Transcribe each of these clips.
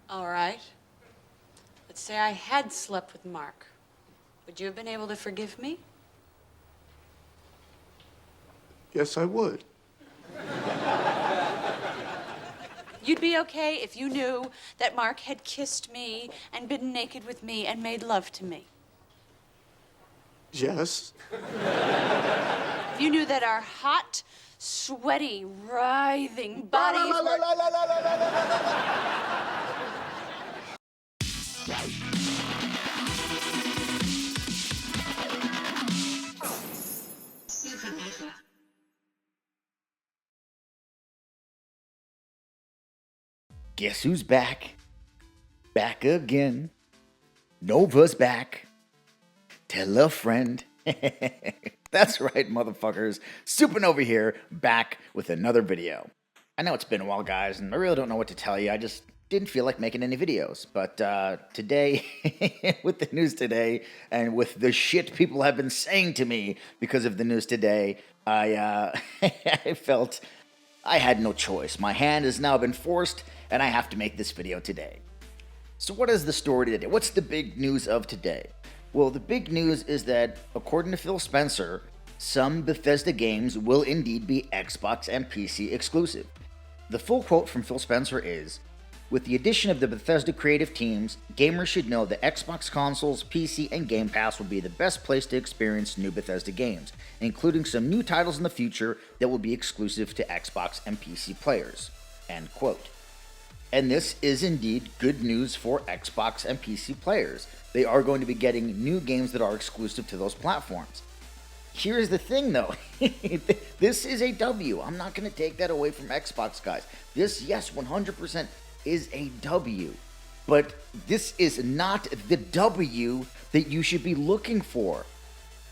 All right. Let's say I had slept with Mark. Would you have been able to forgive me? Yes, I would. You'd be okay if you knew that Mark had kissed me and been naked with me and made love to me. Yes. If you knew that our hot, sweaty, writhing bodies were... Guess who's back? Back again. Nova's back. Tell a friend. That's right, motherfuckers. Supernova here, back with another video. I know it's been a while, guys, and I really don't know what to tell you. I just didn't feel like making any videos. But today, with the news today, and with the shit people have been saying to me because of the news today, I I felt I had no choice. My hand has now been forced, and I have to make this video today. So what is the story today? What's the big news of today? Well, the big news is that, according to Phil Spencer, some Bethesda games will indeed be Xbox and PC exclusive. The full quote from Phil Spencer is, "With the addition of the Bethesda creative teams, gamers should know that Xbox consoles, PC, and Game Pass will be the best place to experience new Bethesda games, including some new titles in the future that will be exclusive to Xbox and PC players." End quote. And this is indeed good news for Xbox and PC players. They are going to be getting new games that are exclusive to those platforms. Here's the thing though, this is a W. I'm not going to take that away from Xbox, guys. This, yes, 100% is a W. But this is not the W that you should be looking for.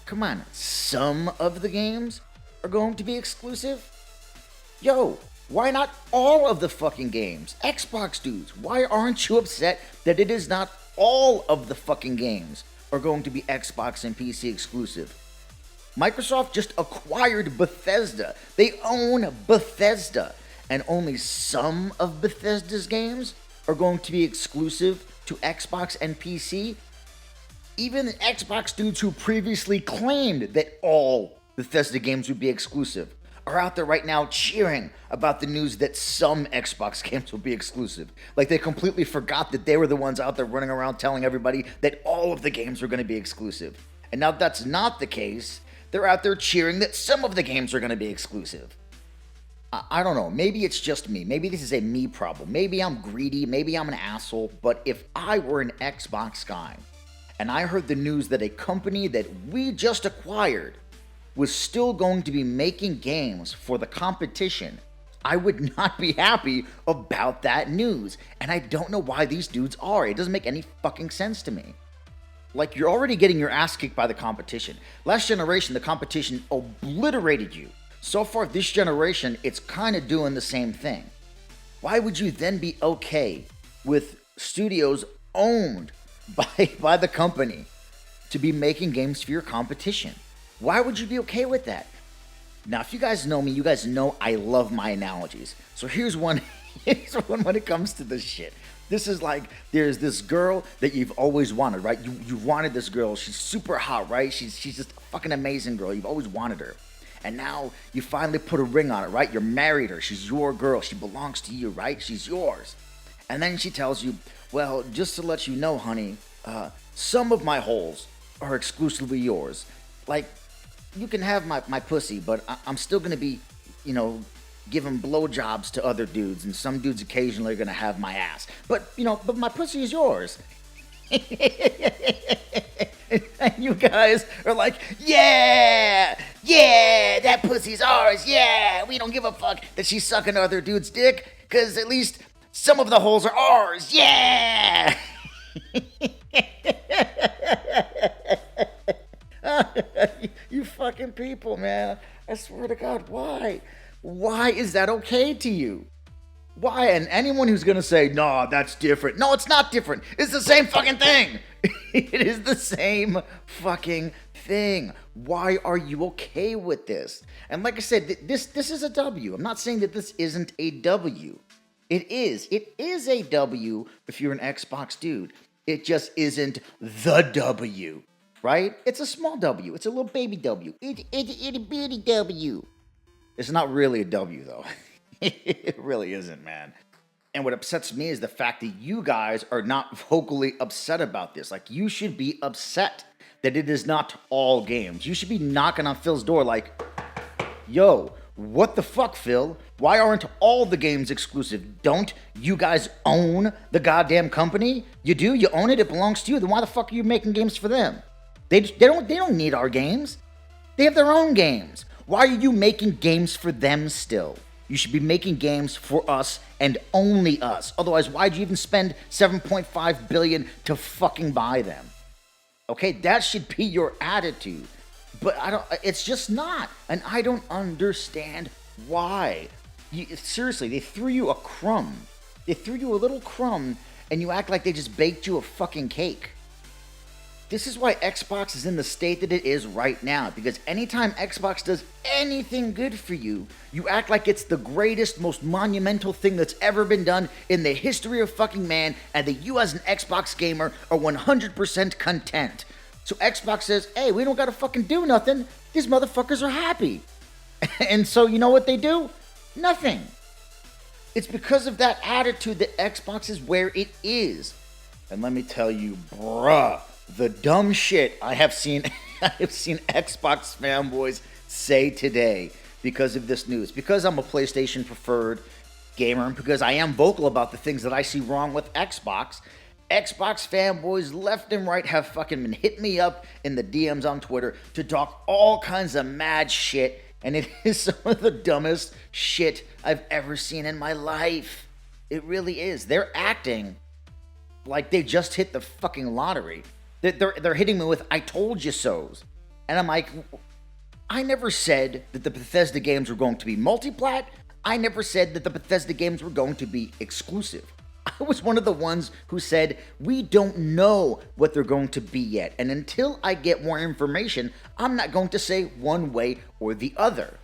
Come on, some of the games are going to be exclusive? Yo, why not all of the fucking games? Xbox dudes, why aren't you upset that it is not all of the fucking games are going to be Xbox and PC exclusive? Microsoft just acquired Bethesda. They own Bethesda. And only some of Bethesda's games are going to be exclusive to Xbox and PC? Even the Xbox dudes who previously claimed that all Bethesda games would be exclusive are out there right now cheering about the news that some Xbox games will be exclusive. Like they completely forgot that they were the ones out there running around telling everybody that all of the games were going to be exclusive. And now that's not the case. They're out there cheering that some of the games are going to be exclusive. I don't know. Maybe it's just me. Maybe this is a me problem. Maybe I'm greedy. Maybe I'm an asshole. But if I were an Xbox guy and I heard the news that a company that we just acquired was still going to be making games for the competition, I would not be happy about that news. And I don't know why these dudes are. It doesn't make any fucking sense to me. Like, you're already getting your ass kicked by the competition. Last generation, the competition obliterated you. So far, this generation, it's kind of doing the same thing. Why would you then be okay with studios owned by the company to be making games for your competition? Why would you be okay with that? Now, if you guys know me, you guys know I love my analogies. So here's one, here's one when it comes to this shit. This is like, there's this girl that you've always wanted, right? You wanted this girl. She's super hot, right? She's just a fucking amazing girl. You've always wanted her. And now you finally put a ring on it, right? You're married her. She's your girl. She belongs to you, right? She's yours. And then she tells you, well, just to let you know, honey, some of my holes are exclusively yours. Like, you can have my pussy, but I'm still going to be, giving blowjobs to other dudes, and some dudes occasionally are going to have my ass. But my pussy is yours. And you guys are like, yeah, that pussy's ours, yeah, we don't give a fuck that she's sucking other dudes' dick, because at least some of the holes are ours, yeah! You fucking people, man. I swear to God, why? Why is that okay to you? Why? And anyone who's gonna say, no, that's different. No, it's not different. It's the same fucking thing. It is the same fucking thing. Why are you okay with this? And like I said, this is a W. I'm not saying that this isn't a W. It is. It is a W if you're an Xbox dude. It just isn't the W, right? It's a small W. It's a little baby W. It's a bitty W. It's not really a W, though. It really isn't, man. And what upsets me is the fact that you guys are not vocally upset about this. Like, you should be upset that it is not all games. You should be knocking on Phil's door like, yo, what the fuck, Phil? Why aren't all the games exclusive? Don't you guys own the goddamn company? You do? You own it? It belongs to you. Then why the fuck are you making games for them? They don't need our games. They have their own games. Why are you making games for them still? You should be making games for us and only us. Otherwise, why'd you even spend $7.5 billion to fucking buy them? Okay, that should be your attitude. But it's just not. And I don't understand why. Seriously, they threw you a crumb. They threw you a little crumb and you act like they just baked you a fucking cake. This is why Xbox is in the state that it is right now. Because anytime Xbox does anything good for you, you act like it's the greatest, most monumental thing that's ever been done in the history of fucking man, and that you as an Xbox gamer are 100% content. So Xbox says, hey, we don't gotta fucking do nothing. These motherfuckers are happy. And so you know what they do? Nothing. It's because of that attitude that Xbox is where it is. And let me tell you, bruh, the dumb shit I have seen Xbox fanboys say today because of this news. Because I'm a PlayStation preferred gamer, and because I am vocal about the things that I see wrong with Xbox fanboys left and right have fucking been hitting me up in the DMs on Twitter to talk all kinds of mad shit, and it is some of the dumbest shit I've ever seen in my life. It really is. They're acting like they just hit the fucking lottery. They're hitting me with "I told you so's," and I'm like, I never said that the Bethesda games were going to be multiplat. I never said that the Bethesda games were going to be exclusive. I was one of the ones who said we don't know what they're going to be yet, and until I get more information, I'm not going to say one way or the other.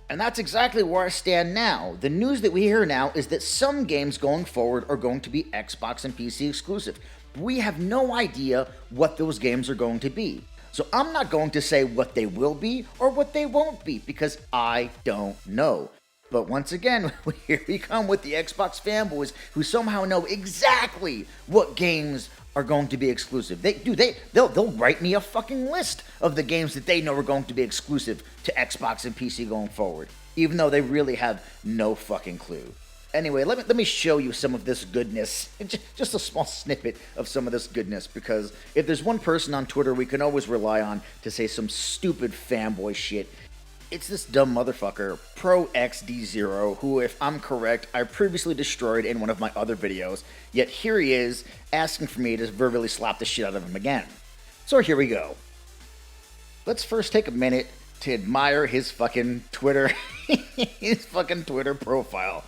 And that's exactly where I stand now. The news that we hear now is that some games going forward are going to be Xbox and PC exclusive. We have no idea what those games are going to be. So I'm not going to say what they will be or what they won't be because I don't know. But once again, here we come with the Xbox fanboys who somehow know exactly what games are going to be exclusive. They'll write me a fucking list of the games that they know are going to be exclusive to Xbox and PC going forward, even though they really have no fucking clue. Anyway, let me show you some of this goodness, just a small snippet of some of this goodness, because if there's one person on Twitter we can always rely on to say some stupid fanboy shit, it's this dumb motherfucker, ProXD0, who, if I'm correct, I previously destroyed in one of my other videos, yet here he is asking for me to verbally slap the shit out of him again. So here we go. Let's first take a minute to admire his fucking Twitter, his fucking Twitter profile.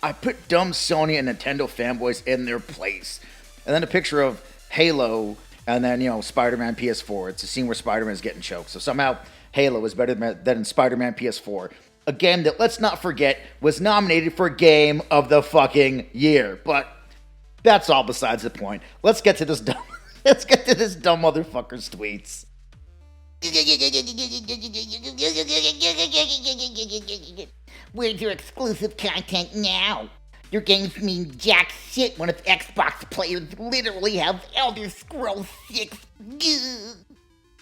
I put dumb Sony and Nintendo fanboys in their place. And then a picture of Halo, and then, Spider-Man PS4. It's a scene where Spider-Man's getting choked. So somehow Halo is better than Spider-Man PS4. A game that, let's not forget, was nominated for Game of the fucking Year. But that's all besides the point. Let's get to this dumb motherfucker's tweets. Where's your exclusive content now? Your games mean jack shit when its Xbox players literally have Elder Scrolls 6.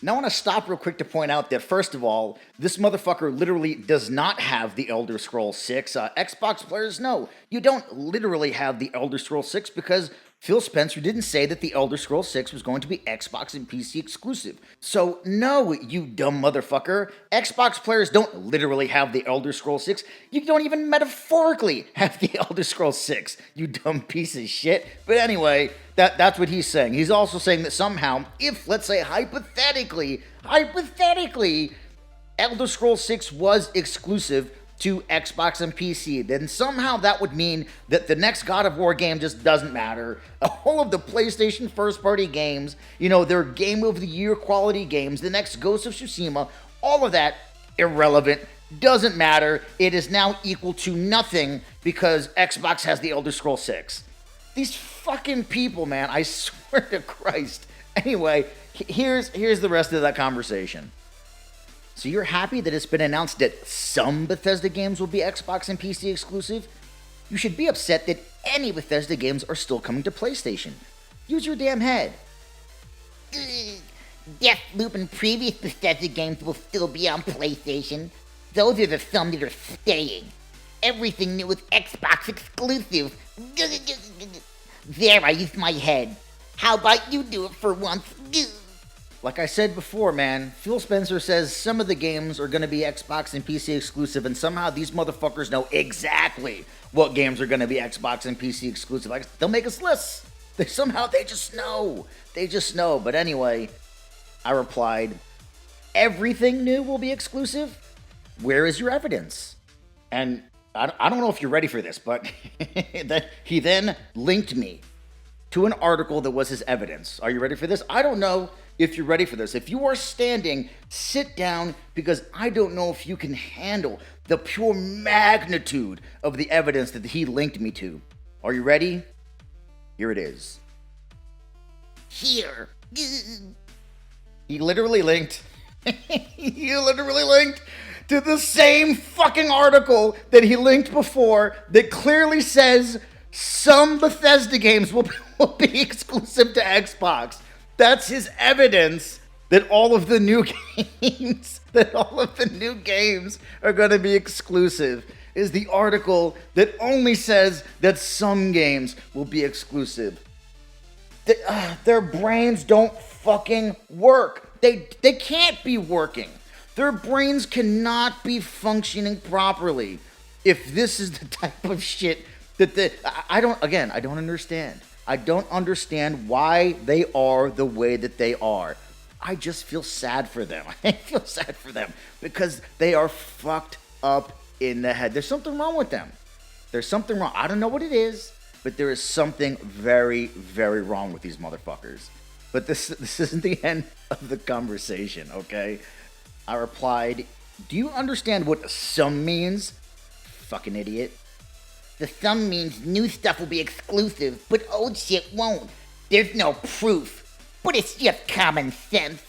Now I want to stop real quick to point out that, first of all, this motherfucker literally does not have the Elder Scrolls 6. Xbox players, no, you don't literally have the Elder Scrolls 6 because Phil Spencer didn't say that the Elder Scrolls 6 was going to be Xbox and PC exclusive. So, no, you dumb motherfucker. Xbox players don't literally have the Elder Scrolls 6. You don't even metaphorically have the Elder Scrolls 6, you dumb piece of shit. But anyway, that's what he's saying. He's also saying that somehow, if, let's say, hypothetically, Elder Scrolls 6 was exclusive to Xbox and PC, then somehow that would mean that the next God of War game just doesn't matter. All of the PlayStation first-party games, their Game of the Year quality games, the next Ghost of Tsushima, all of that irrelevant Doesn't matter. It is now equal to nothing because Xbox has the Elder Scrolls 6. These fucking people, man, I swear to Christ. Anyway, here's the rest of that conversation. So you're happy that it's been announced that some Bethesda games will be Xbox and PC exclusive? You should be upset that any Bethesda games are still coming to PlayStation. Use your damn head. Deathloop and previous Bethesda games will still be on PlayStation. Those are the some that are staying. Everything new is Xbox exclusive. There, I used my head. How about you do it for once? Like I said before, man, Phil Spencer says some of the games are going to be Xbox and PC exclusive, and somehow these motherfuckers know exactly what games are going to be Xbox and PC exclusive. Like, they'll make us lists. They just know. They just know. But anyway, I replied, everything new will be exclusive? Where is your evidence? And I don't know if you're ready for this, but he then linked me to an article that was his evidence. Are you ready for this? I don't know if you're ready for this. If you are standing, sit down, because I don't know if you can handle the pure magnitude of the evidence that he linked me to. Are you ready? Here it is. Here. He literally linked to the same fucking article that he linked before that clearly says some Bethesda games will be exclusive to Xbox. That's his evidence that all of the new games are going to be exclusive. Is the article that only says that some games will be exclusive. Their brains don't fucking work. They can't be working. Their brains cannot be functioning properly if this is the type of shit that I don't understand. I don't understand why they are the way that they are. I just feel sad for them. I feel sad for them because they are fucked up in the head. There's something wrong with them. There's something wrong. I don't know what it is, but there is something very, very wrong with these motherfuckers. But this isn't the end of the conversation, okay? I replied, do you understand what some means? Fucking idiot. The some means new stuff will be exclusive, but old shit won't. There's no proof, but it's just common sense.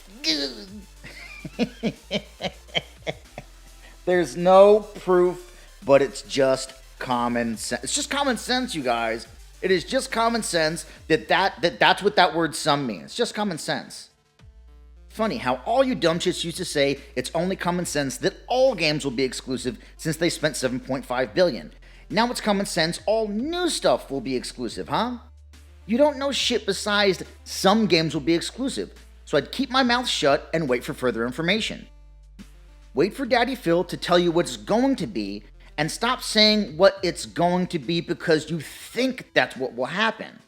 There's no proof, but it's just common sense. It's just common sense, you guys. It is just common sense that's what that word some means. It's just common sense. Funny how all you dumb shits used to say it's only common sense that all games will be exclusive since they spent $7.5 billion. Now it's common sense all new stuff will be exclusive, huh? You don't know shit besides some games will be exclusive, so I'd keep my mouth shut and wait for further information. Wait for Daddy Phil to tell you what it's going to be, and stop saying what it's going to be because you think that's what will happen.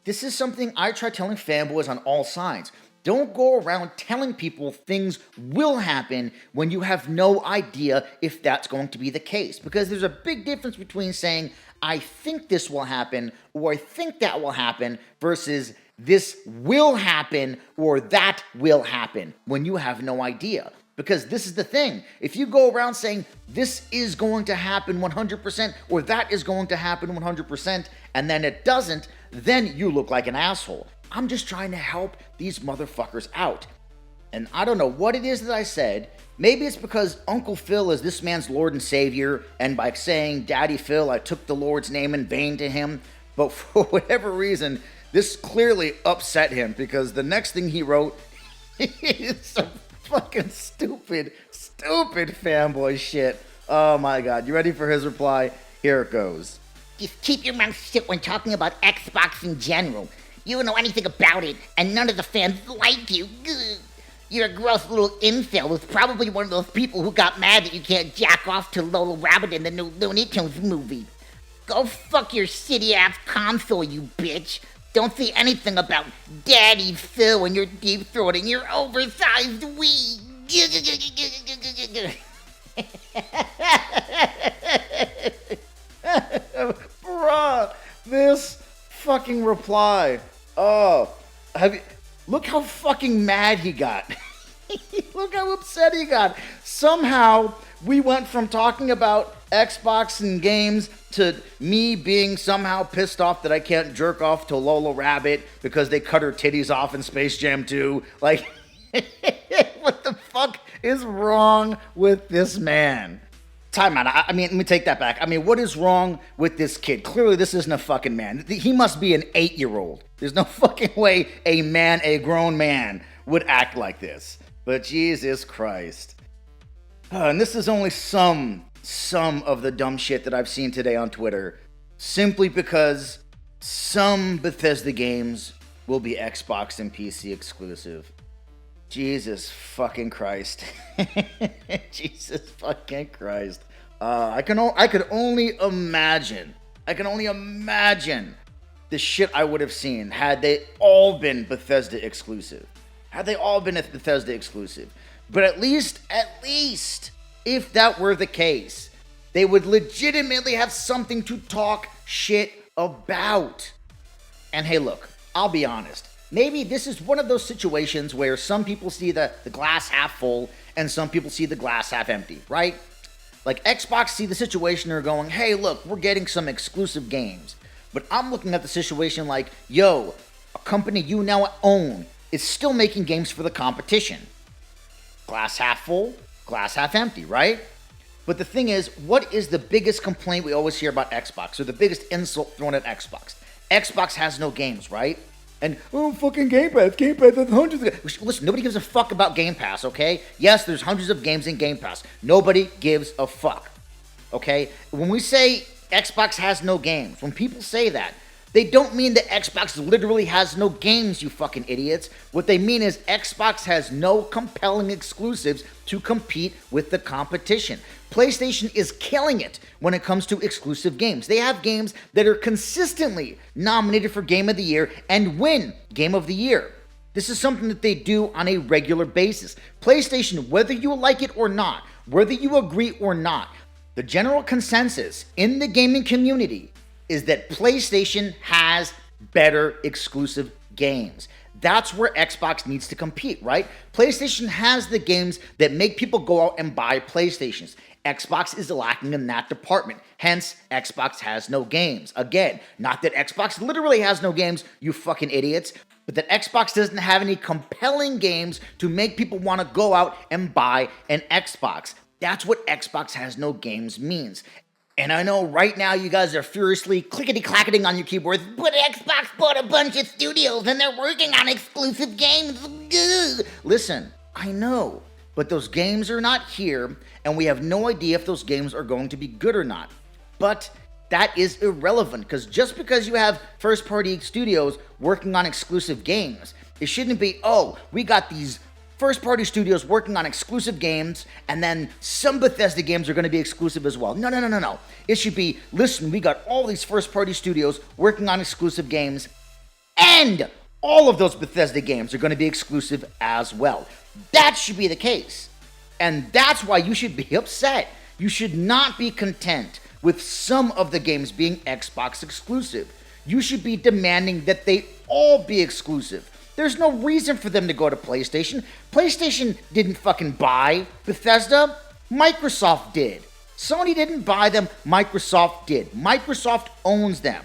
This is something I try telling fanboys on all sides. Don't go around telling people things will happen when you have no idea if that's going to be the case. Because there's a big difference between saying, I think this will happen, or I think that will happen, versus this will happen, or that will happen, when you have no idea. Because this is the thing. If you go around saying, this is going to happen 100%, or that is going to happen 100%, and then it doesn't, then you look like an asshole. I'm just trying to help these motherfuckers out. And I don't know what it is that I said. Maybe it's because Uncle Phil is this man's Lord and Savior, and by saying Daddy Phil, I took the Lord's name in vain to him. But for whatever reason, this clearly upset him, because the next thing he wrote is some fucking stupid fanboy shit. Oh my god. You ready for his reply? Here it goes. Just keep your mouth shut when talking about Xbox in general. You don't know anything about it, and none of the fans like you. You're a gross little incel who's probably one of those people who got mad that you can't jack off to Lola Rabbit in the new Looney Tunes movie. Go fuck your shitty-ass console, you bitch. Don't say anything about Daddy Phil and your deep-throating your oversized wee. Bruh, this fucking reply. Oh, look how fucking mad he got. Look how upset he got. Somehow, We went from talking about Xbox and games to me being somehow pissed off that I can't jerk off to Lola Rabbit because they cut her titties off in Space Jam 2. Like, what the fuck is wrong with this man? Time out. I mean, let me take that back. I mean, what is wrong with this kid? Clearly, this isn't a fucking man. He must be an 8-year-old. There's no fucking way a grown man, would act like this. But Jesus Christ. And this is only some of the dumb shit that I've seen today on Twitter. Simply because some Bethesda games will be Xbox and PC exclusive. Jesus fucking Christ. Jesus fucking Christ. I could only imagine the shit I would have seen had they all been Bethesda exclusive. But at least, if that were the case, they would legitimately have something to talk shit about. And hey, look, I'll be honest. Maybe this is one of those situations where some people see the glass half full and some people see the glass half empty, right? Like Xbox see the situation and are going, hey, look, we're getting some exclusive games. But I'm looking at the situation like, yo, a company you now own is still making games for the competition. Glass half full, glass half empty, right? But the thing is, what is the biggest complaint we always hear about Xbox, or the biggest insult thrown at Xbox? Xbox has no games, right? And, oh, fucking Game Pass, there's hundreds of games. Listen, nobody gives a fuck about Game Pass, okay? Yes, there's hundreds of games in Game Pass. Nobody gives a fuck, okay? When we say Xbox has no games, when people say that, they don't mean that Xbox literally has no games, you fucking idiots. What they mean is Xbox has no compelling exclusives to compete with the competition. PlayStation is killing it when it comes to exclusive games. They have games that are consistently nominated for Game of the Year and win Game of the Year. This is something that they do on a regular basis. PlayStation, whether you like it or not, whether you agree or not, the general consensus in the gaming community is that PlayStation has better exclusive games. That's where Xbox needs to compete, right? PlayStation has the games that make people go out and buy PlayStations. Xbox is lacking in that department. Hence, Xbox has no games. Again, not that Xbox literally has no games, you fucking idiots, but that Xbox doesn't have any compelling games to make people want to go out and buy an Xbox. That's what Xbox has no games means. And I know right now you guys are furiously clickety-clacketing on your keyboards, but Xbox bought a bunch of studios and they're working on exclusive games. Ugh. Listen, I know, but those games are not here, and we have no idea if those games are going to be good or not. But that is irrelevant, because just because you have first-party studios working on exclusive games, it shouldn't be, oh, we got these first-party studios working on exclusive games, and then some Bethesda games are going to be exclusive as well. No. It should be, listen, we got all these first-party studios working on exclusive games, and all of those Bethesda games are going to be exclusive as well. That should be the case. And that's why you should be upset. You should not be content with some of the games being Xbox exclusive. You should be demanding that they all be exclusive. There's no reason for them to go to PlayStation. PlayStation didn't fucking buy Bethesda. Microsoft did. Sony didn't buy them. Microsoft did. Microsoft owns them.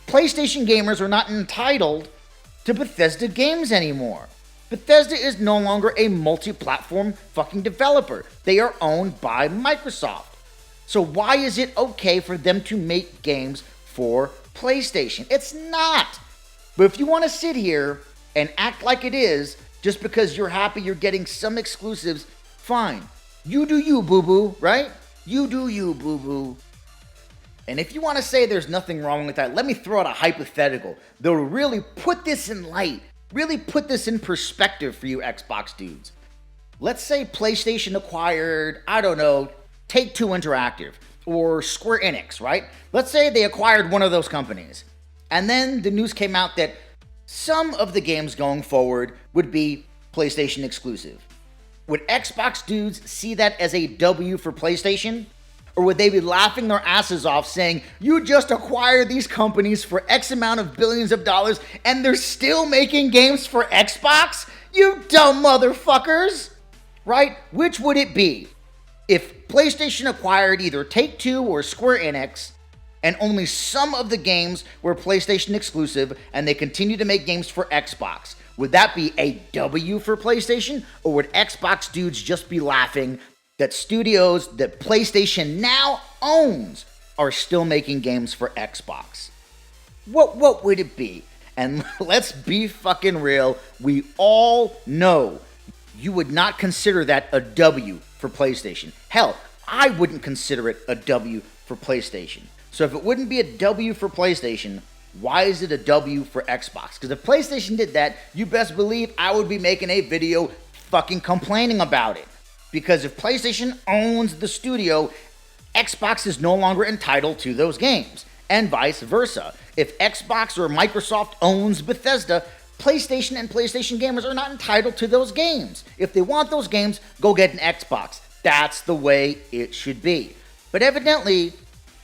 PlayStation gamers are not entitled to Bethesda games anymore. Bethesda is no longer a multi-platform fucking developer. They are owned by Microsoft. So why is it okay for them to make games for PlayStation? It's not. But if you want to sit here and act like it is, just because you're happy you're getting some exclusives, fine. You do you, boo-boo, right? You do you, boo-boo. And if you want to say there's nothing wrong with that, let me throw out a hypothetical that will really put this in light, really put this in perspective for you Xbox dudes. Let's say PlayStation acquired, I don't know, Take-Two Interactive or Square Enix, right? Let's say they acquired one of those companies. And then the news came out that some of the games going forward would be PlayStation exclusive. Would Xbox dudes see that as a W for PlayStation? Or would they be laughing their asses off saying, you just acquired these companies for X amount of billions of dollars and they're still making games for Xbox? You dumb motherfuckers! Right? Which would it be? If PlayStation acquired either Take-Two or Square Enix, and only some of the games were PlayStation exclusive, and they continue to make games for Xbox, would that be a W for PlayStation? Or would Xbox dudes just be laughing that studios that PlayStation now owns are still making games for Xbox? What would it be? And let's be fucking real, we all know you would not consider that a W for PlayStation. Hell, I wouldn't consider it a W for PlayStation. So if it wouldn't be a W for PlayStation, why is it a W for Xbox? Because if PlayStation did that, you best believe I would be making a video fucking complaining about it. Because if PlayStation owns the studio, Xbox is no longer entitled to those games, and vice versa. If Xbox or Microsoft owns Bethesda, PlayStation and PlayStation gamers are not entitled to those games. If they want those games, go get an Xbox. That's the way it should be. But evidently,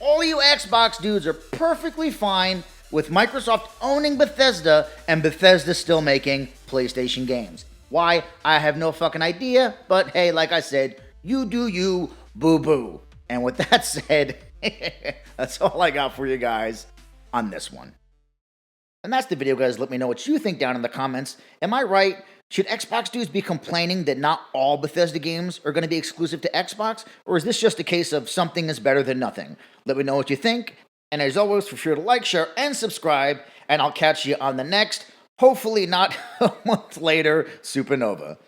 all you Xbox dudes are perfectly fine with Microsoft owning Bethesda and Bethesda still making PlayStation games. Why? I have no fucking idea, but hey, like I said, you do you, boo-boo. And with that said, that's all I got for you guys on this one. And that's the video, guys. Let me know what you think down in the comments. Am I right? Should Xbox dudes be complaining that not all Bethesda games are going to be exclusive to Xbox? Or is this just a case of something is better than nothing? Let me know what you think. And as always, be sure to like, share, and subscribe. And I'll catch you on the next, hopefully not a month later, Supernova.